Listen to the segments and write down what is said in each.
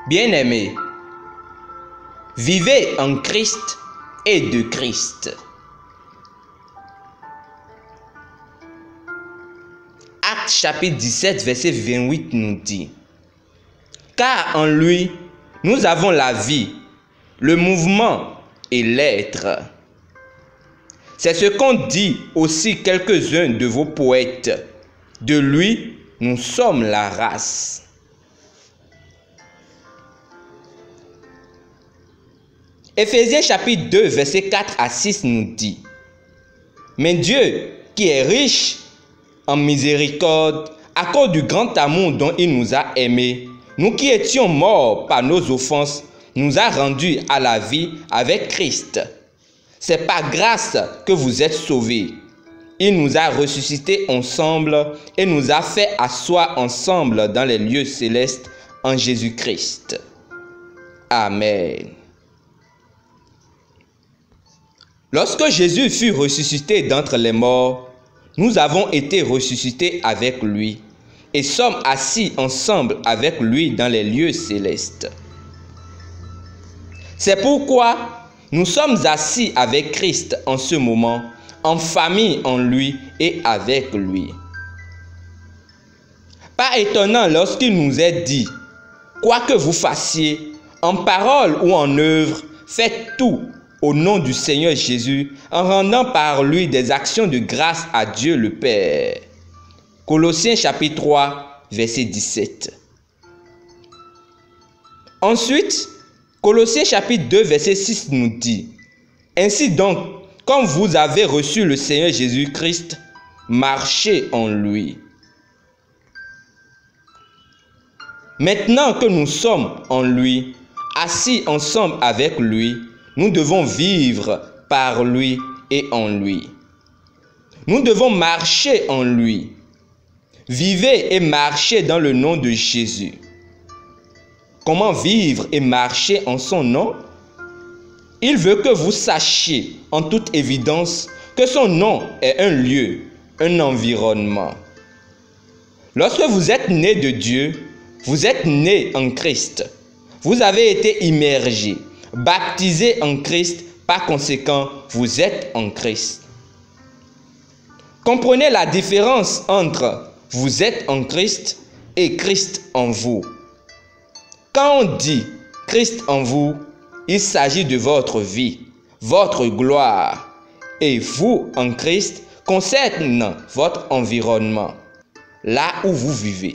Bien-aimés, vivez en Christ et de Christ. Actes chapitre 17, verset 28 nous dit: car en lui, nous avons la vie, le mouvement et l'être. C'est ce qu'ont dit aussi quelques-uns de vos poètes. De lui, nous sommes la race. Éphésiens chapitre 2, verset 4 à 6 nous dit: mais Dieu, qui est riche en miséricorde, à cause du grand amour dont il nous a aimés, nous qui étions morts par nos offenses, nous a rendus à la vie avec Christ. C'est par grâce que vous êtes sauvés. Il nous a ressuscités ensemble et nous a fait asseoir ensemble dans les lieux célestes en Jésus-Christ. Amen. Lorsque Jésus fut ressuscité d'entre les morts, nous avons été ressuscités avec lui et sommes assis ensemble avec lui dans les lieux célestes. C'est pourquoi nous sommes assis avec Christ en ce moment, en famille en lui et avec lui. Pas étonnant lorsqu'il nous est dit: quoi que vous fassiez, en parole ou en œuvre, faites tout au nom du Seigneur Jésus, en rendant par lui des actions de grâce à Dieu le Père. Colossiens chapitre 3, verset 17. Ensuite, Colossiens chapitre 2, verset 6 nous dit: ainsi donc, comme vous avez reçu le Seigneur Jésus-Christ, marchez en lui. Maintenant que nous sommes en lui, assis ensemble avec lui, nous devons vivre par lui et en lui. Nous devons marcher en lui. Vivez et marchez dans le nom de Jésus. Comment vivre et marcher en son nom? Il veut que vous sachiez en toute évidence que son nom est un lieu, un environnement. Lorsque vous êtes né de Dieu, vous êtes né en Christ. Vous avez été immergé, baptisé en Christ, par conséquent, vous êtes en Christ. Comprenez la différence entre vous êtes en Christ et Christ en vous. Quand on dit Christ en vous, il s'agit de votre vie, votre gloire, et vous en Christ concerne votre environnement, là où vous vivez.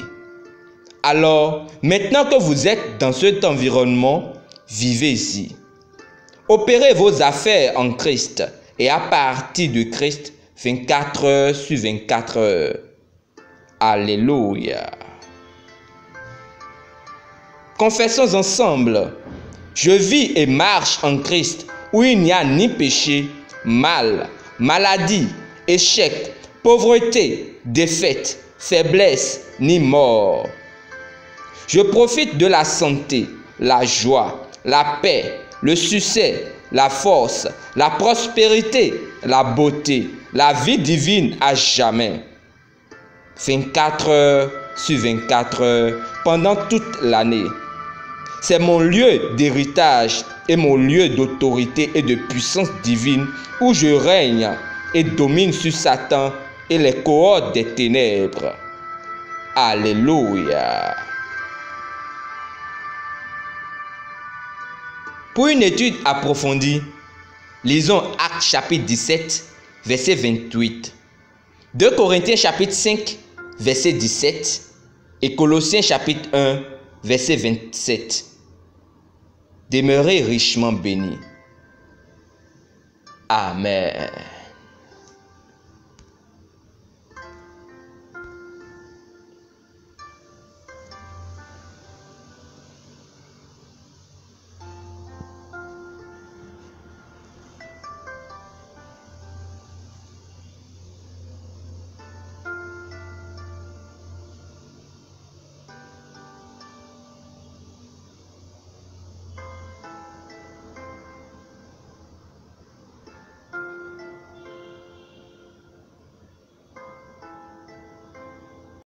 Alors, maintenant que vous êtes dans cet environnement, vivez-y. Opérez vos affaires en Christ et à partir de Christ, 24 heures sur 24 heures. Alléluia. Confessons ensemble: je vis et marche en Christ où il n'y a ni péché, mal, maladie, échec, pauvreté, défaite, faiblesse, ni mort. Je profite de la santé, la joie, la paix, le succès, la force, la prospérité, la beauté, la vie divine à jamais. 24 heures sur 24 heures pendant toute l'année. C'est mon lieu d'héritage et mon lieu d'autorité et de puissance divine où je règne et domine sur Satan et les cohortes des ténèbres. Alléluia. Pour une étude approfondie, lisons Actes chapitre 17, verset 28, 2 Corinthiens chapitre 5, verset 17 et Colossiens chapitre 1, verset 27. Demeurez richement bénis. Amen.